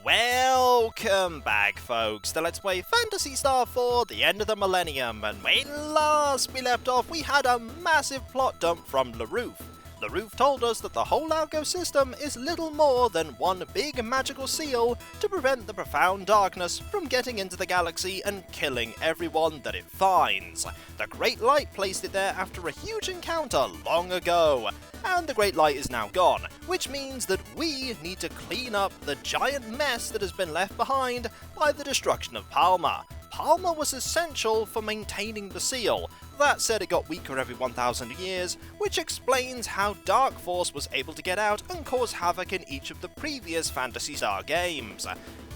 Welcome back, folks, to Let's Play Phantasy Star 4, the end of the millennium, and when last we left off, we had a massive plot dump from Lahsiec. Lahsiec told us that the whole Algo system is little more than one big magical seal to prevent the profound darkness from getting into the galaxy and killing everyone that it finds. The Great Light placed it there after a huge encounter long ago, and the Great Light is now gone, which means that we need to clean up the giant mess that has been left behind by the destruction of Palma. Palma was essential for maintaining the seal. That said, it got weaker every 1,000 years, which explains how Dark Force was able to get out and cause havoc in each of the previous Phantasy Star games.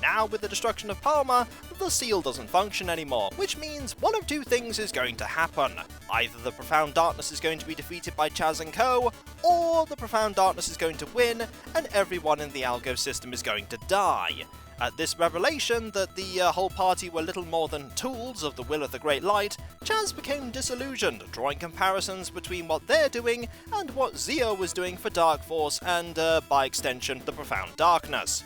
Now, with the destruction of Palma, the seal doesn't function anymore, which means one of two things is going to happen. Either the Profound Darkness is going to be defeated by Chaz and co, or the Profound Darkness is going to win, and everyone in the Algo system is going to die. At this revelation that the whole party were little more than tools of the will of the Great Light, Chaz became disillusioned, drawing comparisons between what they're doing and what Zio was doing for Dark Force and, by extension, the Profound Darkness.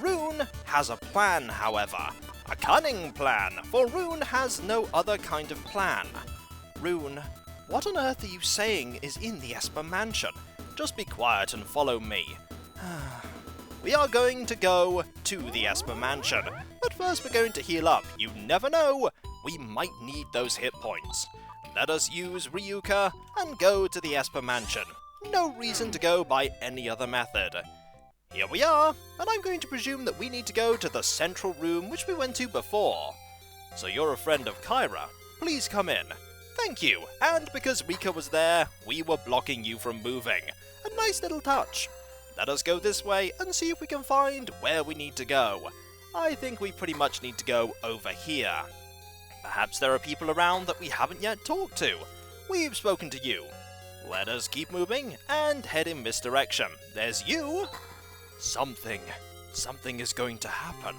Rune has a plan, however. A cunning plan, for Rune has no other kind of plan. Rune, what on earth are you saying is in the Esper Mansion? Just be quiet and follow me. We are going to go to the Esper Mansion, but first we're going to heal up. You never know, we might need those hit points. Let us use Ryuka and go to the Esper Mansion. No reason to go by any other method. Here we are, and I'm going to presume that we need to go to the central room which we went to before. So you're a friend of Kyra. Please come in. Thank you, and because Rika was there, we were blocking you from moving. A nice little touch. Let us go this way and see if we can find where we need to go. I think we pretty much need to go over here. Perhaps there are people around that we haven't yet talked to. We've spoken to you. Let us keep moving and head in this direction. There's you. Something is going to happen.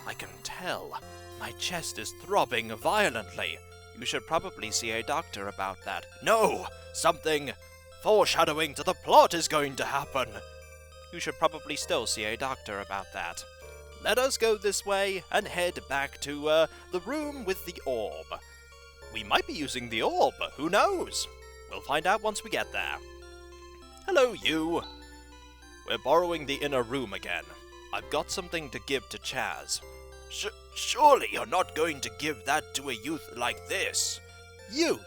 I can tell. My chest is throbbing violently. You should probably see a doctor about that. No! Something foreshadowing to the plot is going to happen. You should probably still see a doctor about that. Let us go this way and head back to the room with the orb. We might be using the orb, who knows? We'll find out once we get there. Hello, you. We're borrowing the inner room again. I've got something to give to Chaz. Surely you're not going to give that to a youth like this. Youth?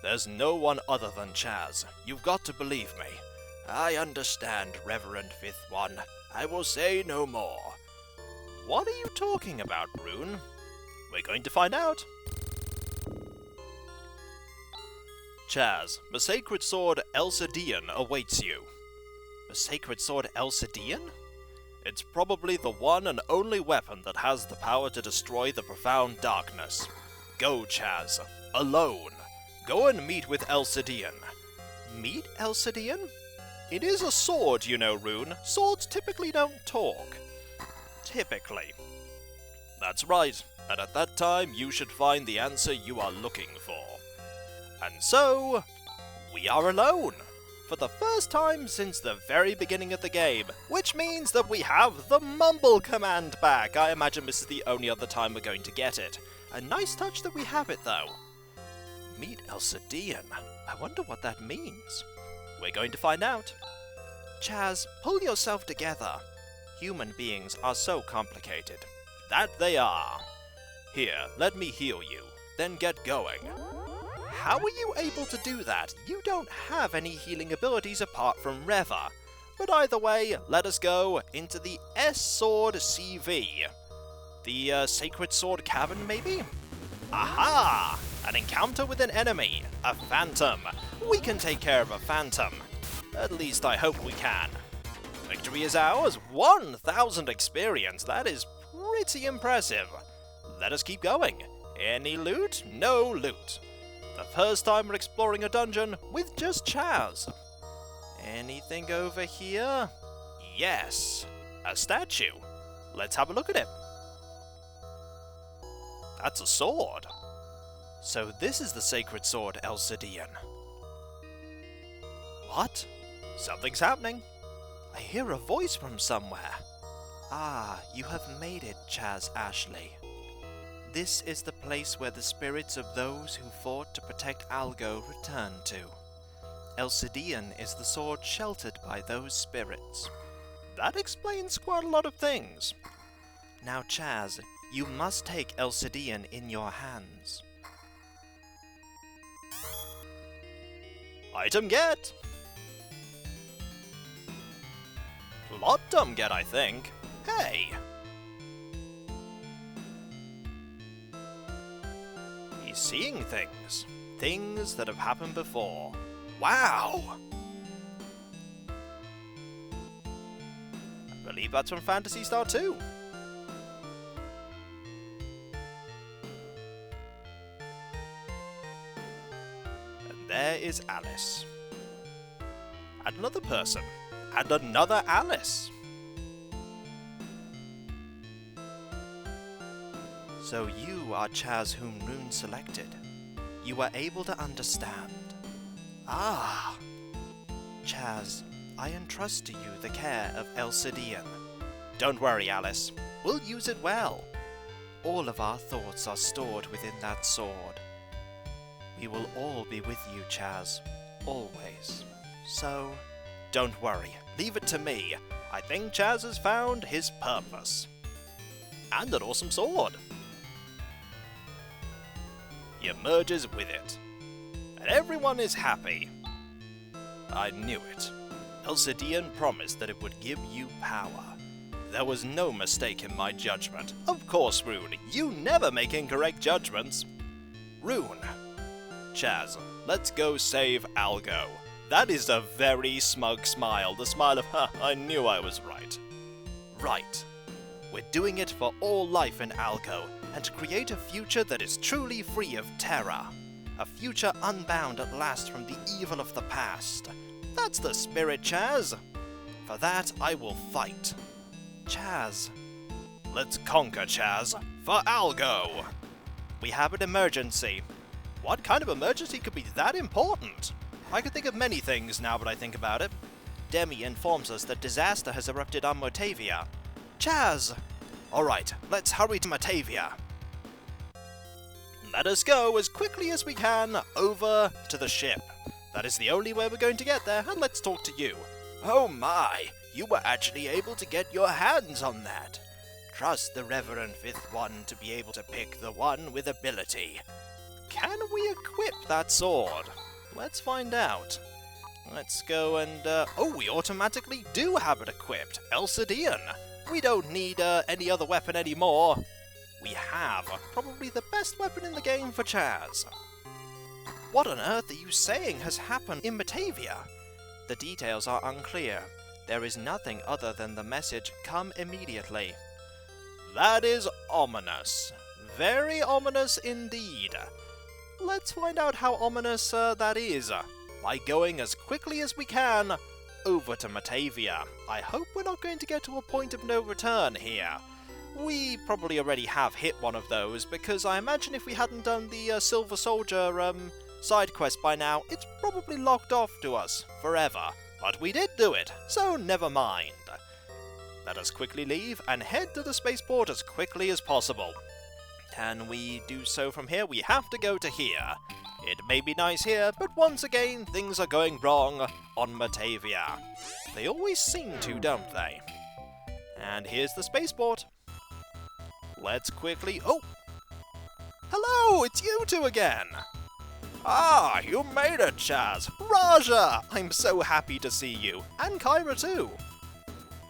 There's no one other than Chaz. You've got to believe me. I understand, Reverend Fifth One. I will say no more. What are you talking about, Rune? We're going to find out. Chaz, the sacred sword Elsidian awaits you. The sacred sword Elsidian? It's probably the one and only weapon that has the power to destroy the profound darkness. Go, Chaz. Alone. Go and meet with Elsidian. Meet Elsidian? It is a sword, you know, Rune. Swords typically don't talk. Typically. That's right, and at that time you should find the answer you are looking for. And so, we are alone. For the first time since the very beginning of the game, which means that we have the mumble command back. I imagine this is the only other time we're going to get it. A nice touch that we have it, though. Meet Elsidian. I wonder what that means. We're going to find out. Chaz, pull yourself together. Human beings are so complicated. That they are. Here, let me heal you, then get going. How are you able to do that? You don't have any healing abilities apart from Reva. But either way, let us go into the S-Sword CV. The Sacred Sword Cavern, maybe? Aha! An encounter with an enemy. A phantom. We can take care of a phantom. At least I hope we can. Victory is ours. 1,000 experience. That is pretty impressive. Let us keep going. Any loot? No loot. The first time we're exploring a dungeon with just Chaz. Anything over here? Yes. A statue. Let's have a look at it. That's a sword. So this is the sacred sword Elsidian. What? Something's happening. I hear a voice from somewhere. Ah, you have made it, Chaz Ashley. This is the place where the spirits of those who fought to protect Algo return to. Elcidian is the sword sheltered by those spirits. That explains quite a lot of things. Now, Chaz, you must take Elcidian in your hands. Item get! Plot dumb get, I think. Hey! He's seeing things. Things that have happened before. Wow! I believe that's from Phantasy Star 2. And there is Alice. And another person. And another Alice. So you are Chaz whom Rune selected. You were able to understand. Ah! Chaz, I entrust to you the care of Elcidian. Don't worry, Alice. We'll use it well. All of our thoughts are stored within that sword. We will all be with you, Chaz. Always. So, don't worry. Leave it to me. I think Chaz has found his purpose. And an awesome sword. He emerges with it. And everyone is happy. I knew it. Elcidian promised that it would give you power. There was no mistake in my judgment. Of course, Rune, you never make incorrect judgments. Rune. Chaz, let's go save Algo. That is a very smug smile, the smile of, ha, I knew I was right. Right. We're doing it for all life in Algo, and to create a future that is truly free of terror. A future unbound at last from the evil of the past. That's the spirit, Chaz. For that, I will fight. Chaz. Let's conquer, Chaz. For Algo. We have an emergency. What kind of emergency could be that important? I could think of many things now that I think about it. Demi informs us that disaster has erupted on Motavia. Chaz! Alright, let's hurry to Motavia. Let us go as quickly as we can over to the ship. That is the only way we're going to get there, and let's talk to you. Oh my, you were actually able to get your hands on that. Trust the Reverend Fifth One to be able to pick the one with ability. Can we equip that sword? Let's find out. Let's go and, oh, we automatically do have it equipped. Elcidian. We don't need any other weapon anymore. We have probably the best weapon in the game for Chaz. What on earth are you saying has happened in Motavia? The details are unclear. There is nothing other than the message, come immediately. That is ominous. Very ominous indeed. Let's find out how ominous that is by going as quickly as we can over to Motavia. I hope we're not going to get to a point of no return here. We probably already have hit one of those, because I imagine if we hadn't done the Silver Soldier side quest by now, it's probably locked off to us forever. But we did do it, so never mind. Let us quickly leave and head to the spaceport as quickly as possible. Can we do so from here? We have to go to here. It may be nice here, but once again, things are going wrong on Motavia. They always seem to, don't they? And here's the spaceport. Let's quickly... Oh! Hello, it's you two again! Ah, you made it, Chaz! Raja! I'm so happy to see you. And Kyra too.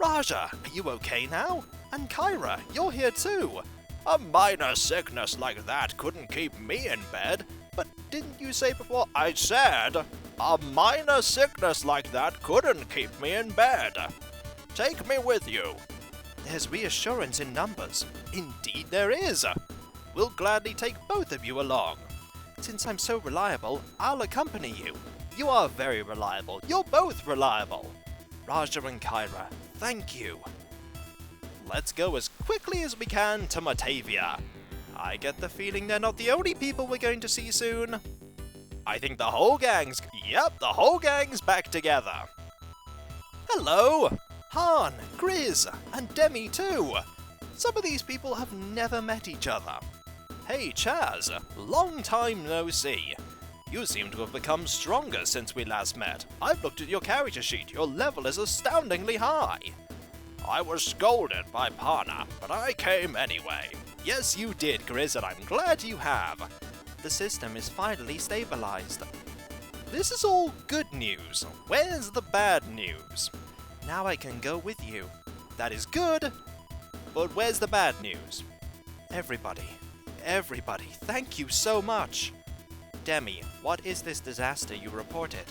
Raja, are you okay now? And Kyra, you're here too. A minor sickness like that couldn't keep me in bed. But didn't you say before? I said, a minor sickness like that couldn't keep me in bed. Take me with you. There's reassurance in numbers. Indeed there is. We'll gladly take both of you along. Since I'm so reliable, I'll accompany you. You are very reliable. You're both reliable. Raja and Kyra, thank you. Let's go as quickly as we can to Motavia. I get the feeling they're not the only people we're going to see soon. I think the whole gang's... Yep, the whole gang's back together. Hello! Han, Grizz, and Demi too! Some of these people have never met each other. Hey Chaz, long time no see. You seem to have become stronger since we last met. I've looked at your character sheet. Your level is astoundingly high. I was scolded by Pana, but I came anyway. Yes, you did, Grizz, and I'm glad you have. The system is finally stabilized. This is all good news. Where's the bad news? Now I can go with you. That is good, but where's the bad news? Everybody, thank you so much. Demi, what is this disaster you reported?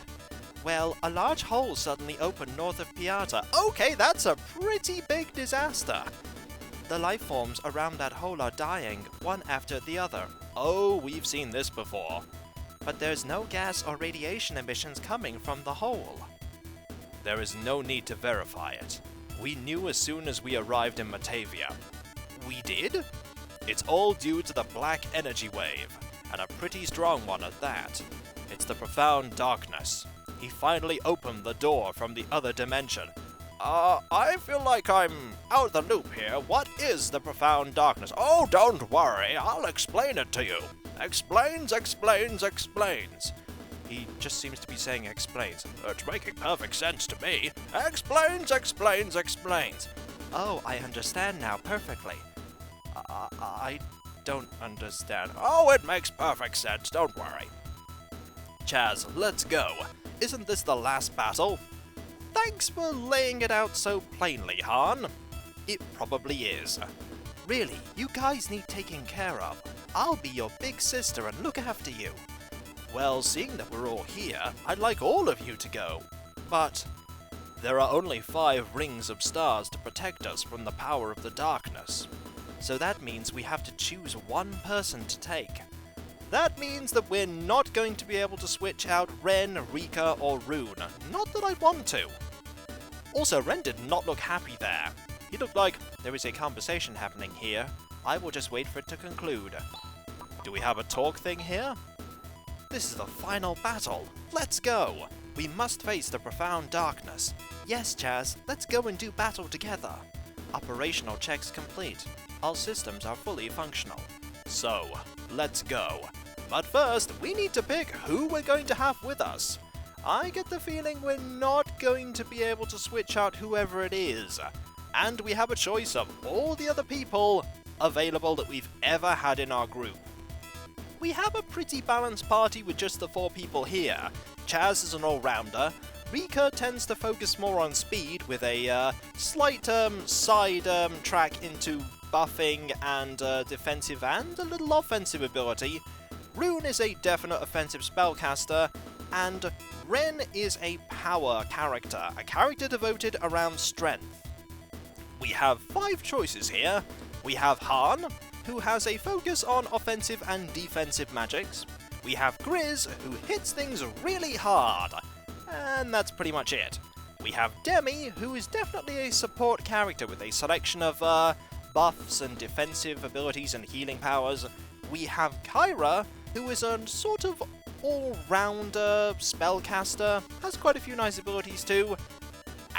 Well, a large hole suddenly opened north of Piata. Okay, that's a pretty big disaster. The life forms around that hole are dying, one after the other. Oh, we've seen this before. But there's no gas or radiation emissions coming from the hole. There is no need to verify it. We knew as soon as we arrived in Matavia. We did? It's all due to the black energy wave, and a pretty strong one at that. It's the profound darkness. He finally opened the door from the other dimension. I feel like I'm out of the loop here. What is the profound darkness? Oh, don't worry, I'll explain it to you. Explains. He just seems to be saying explains. It's making perfect sense to me. Explains. Oh, I understand now perfectly. I don't understand. Oh, it makes perfect sense, don't worry. Chaz, let's go. Isn't this the last battle? Thanks for laying it out so plainly, Han. It probably is. Really, you guys need taking care of. I'll be your big sister and look after you. Well, seeing that we're all here, I'd like all of you to go. But there are only 5 rings of stars to protect us from the power of the darkness. So that means we have to choose one person to take. That means that we're not going to be able to switch out Ren, Rika, or Rune. Not that I'd want to. Also, Ren did not look happy there. He looked like there is a conversation happening here. I will just wait for it to conclude. Do we have a talk thing here? This is the final battle. Let's go! We must face the profound darkness. Yes, Chaz, let's go and do battle together. Operational checks complete. All systems are fully functional. So, let's go. But first, we need to pick who we're going to have with us. I get the feeling we're not going to be able to switch out whoever it is. And we have a choice of all the other people available that we've ever had in our group. We have a pretty balanced party with just the 4 people here. Chaz is an all-rounder. Rika tends to focus more on speed with a slight side track into buffing and defensive and a little offensive ability. Rune is a definite offensive spellcaster, and Ren is a power character, a character devoted around strength. We have 5 choices here. We have Han, who has a focus on offensive and defensive magics. We have Grizz, who hits things really hard. And that's pretty much it. We have Demi, who is definitely a support character with a selection of buffs and defensive abilities and healing powers. We have Kyra, who is a sort of all-rounder spellcaster, has quite a few nice abilities too.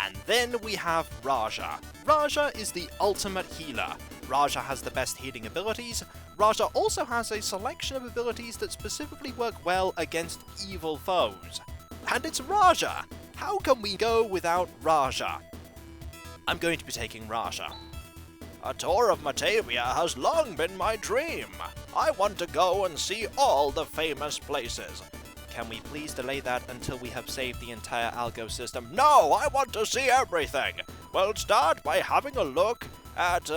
And then we have Raja. Raja is the ultimate healer. Raja has the best healing abilities. Raja also has a selection of abilities that specifically work well against evil foes. And it's Raja! How can we go without Raja? I'm going to be taking Raja. A tour of Matavia has long been my dream. I want to go and see all the famous places. Can we please delay that until we have saved the entire Algo system? No, I want to see everything. We'll start by having a look at,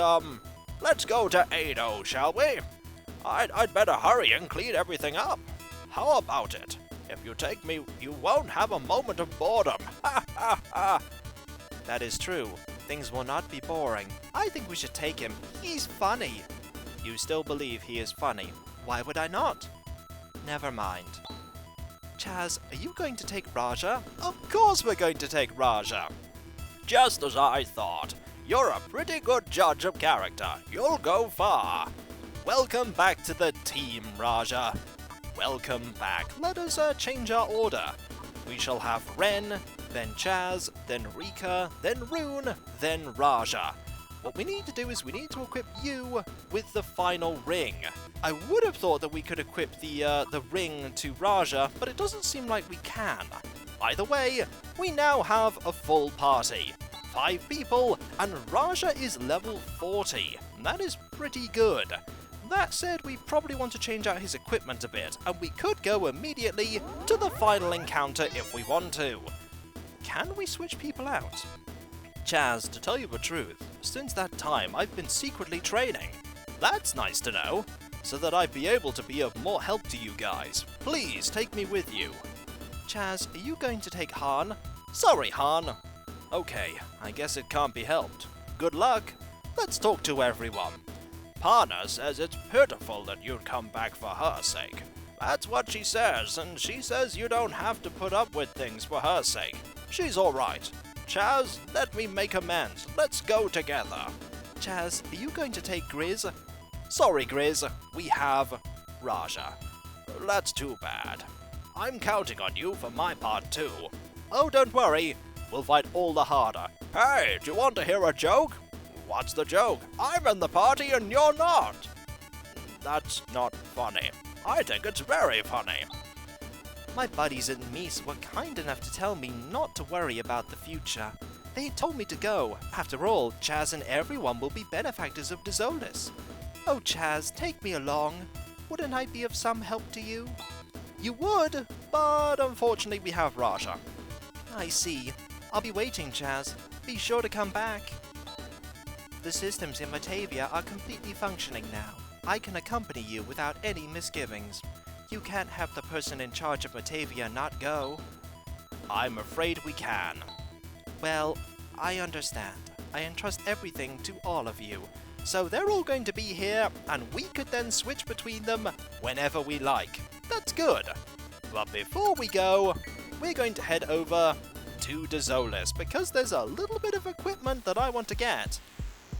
let's go to Ado, shall we? I'd better hurry and clean everything up. How about it? If you take me, you won't have a moment of boredom. Ha ha ha! That is true. Things will not be boring. I think we should take him. He's funny. You still believe he is funny. Why would I not? Never mind. Chaz, are you going to take Raja? Of course we're going to take Raja. Just as I thought. You're a pretty good judge of character. You'll go far. Welcome back to the team, Raja. Welcome back. Let us change our order. we shall have Ren, then Chaz, then Rika, then Rune, then Raja. What we need to do is we need to equip you with the final ring. I would have thought that we could equip the ring to Raja, but it doesn't seem like we can. Either way, we now have a full party. 5 people, and Raja is level 40. That is pretty good. That said, we probably want to change out his equipment a bit, and we could go immediately to the final encounter if we want to. Can we switch people out? Chaz, to tell you the truth, since that time I've been secretly training. That's nice to know, so that I'd be able to be of more help to you guys. Please take me with you. Chaz, are you going to take Han? Sorry, Han. Okay, I guess it can't be helped. Good luck. Let's talk to everyone. Parna says it's pitiful that you'd come back for her sake. That's what she says, and she says you don't have to put up with things for her sake. She's alright. Chaz, let me make amends. Let's go together. Chaz, are you going to take Grizz? Sorry, Grizz. We have Raja. That's too bad. I'm counting on you for my part too. Oh, don't worry. We'll fight all the harder. Hey, do you want to hear a joke? What's the joke? I'm in the party and you're not. That's not funny. I think it's very funny. My buddies at Mies were kind enough to tell me not to worry about the future. They told me to go. After all, Chaz and everyone will be benefactors of the Zolas. Oh, Chaz, take me along. Wouldn't I be of some help to you? You would, but unfortunately we have Raja. I see. I'll be waiting, Chaz. Be sure to come back. The systems in Batavia are completely functioning now. I can accompany you without any misgivings. You can't have the person in charge of Batavia not go. I'm afraid we can. Well, I understand. I entrust everything to all of you. So they're all going to be here, and we could then switch between them whenever we like. That's good. But before we go, we're going to head over to the Zolas, because there's a little bit of equipment that I want to get.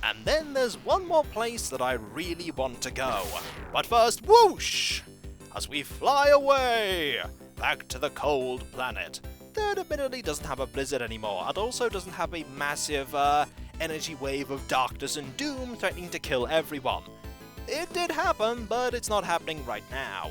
And then there's one more place that I really want to go. But first, whoosh! As we fly away back to the cold planet. That admittedly doesn't have a blizzard anymore, and also doesn't have a massive energy wave of darkness and doom threatening to kill everyone. It did happen, but it's not happening right now.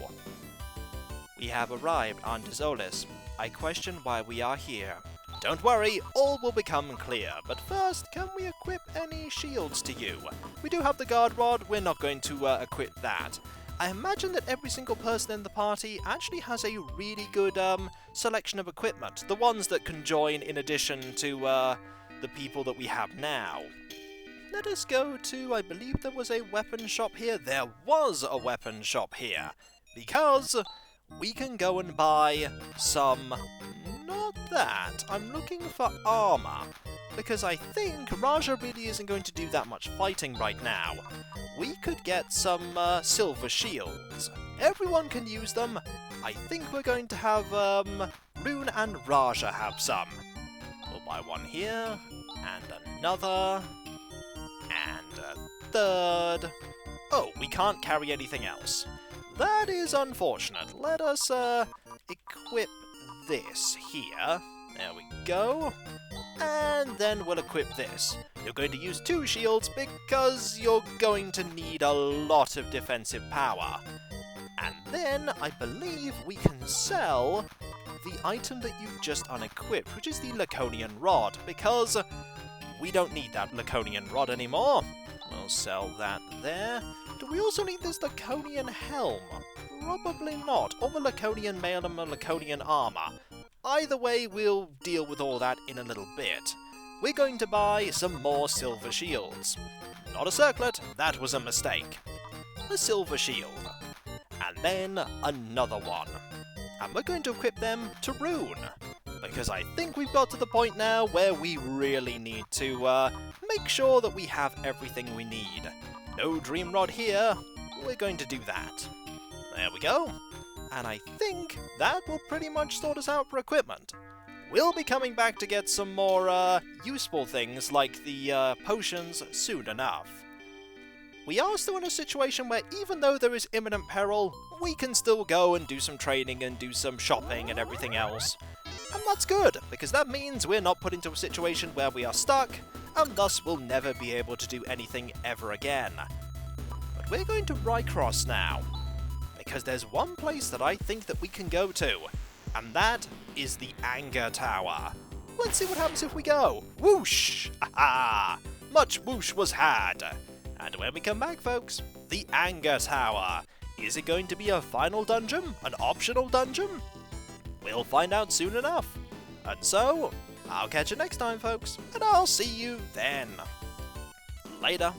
We have arrived on Zolas. I question why we are here. Don't worry, all will become clear, but first, can we equip any shields to you? We do have the guard rod, we're not going to equip that. I imagine that every single person in the party actually has a really good selection of equipment, the ones that can join in addition to the people that we have now. Let us go to, I believe there was a weapon shop here. There was a weapon shop here, because we can go and buy some... Not that. I'm looking for armor, because I think Raja really isn't going to do that much fighting right now. We could get some silver shields. Everyone can use them. I think we're going to have Rune and Raja have some. We'll buy one here, and another, and a third. Oh, we can't carry anything else. That is unfortunate. Let us equip this here. There we go. And then we'll equip this. You're going to use 2 shields because you're going to need a lot of defensive power. And then I believe we can sell the item that you just unequipped, which is the Laconian Rod, because we don't need that Laconian Rod anymore. We'll sell that there. Do we also need this Laconian Helm? Probably not. Or the Laconian Mail and the Laconian Armor. Either way, we'll deal with all that in a little bit. We're going to buy some more silver shields. Not a circlet, that was a mistake. A silver shield. And then another one. And we're going to equip them to Rune. Because I think we've got to the point now where we really need to make sure that we have everything we need. No Dream Rod here. We're going to do that. There we go. And I think that will pretty much sort us out for equipment. We'll be coming back to get some more useful things like the potions soon enough. we are still in a situation where even though there is imminent peril, we can still go and do some training and do some shopping and everything else. And that's good, because that means we're not put into a situation where we are stuck, and thus will never be able to do anything ever again. But we're going to Rycross now, because there's one place that I think that we can go to, and that is the Anger Tower. Let's see what happens if we go. Whoosh! Aha! Much whoosh was had. And when we come back, folks, the Anger Tower. Is it going to be a final dungeon? An optional dungeon? We'll find out soon enough. And so, I'll catch you next time, folks, and I'll see you then. Later.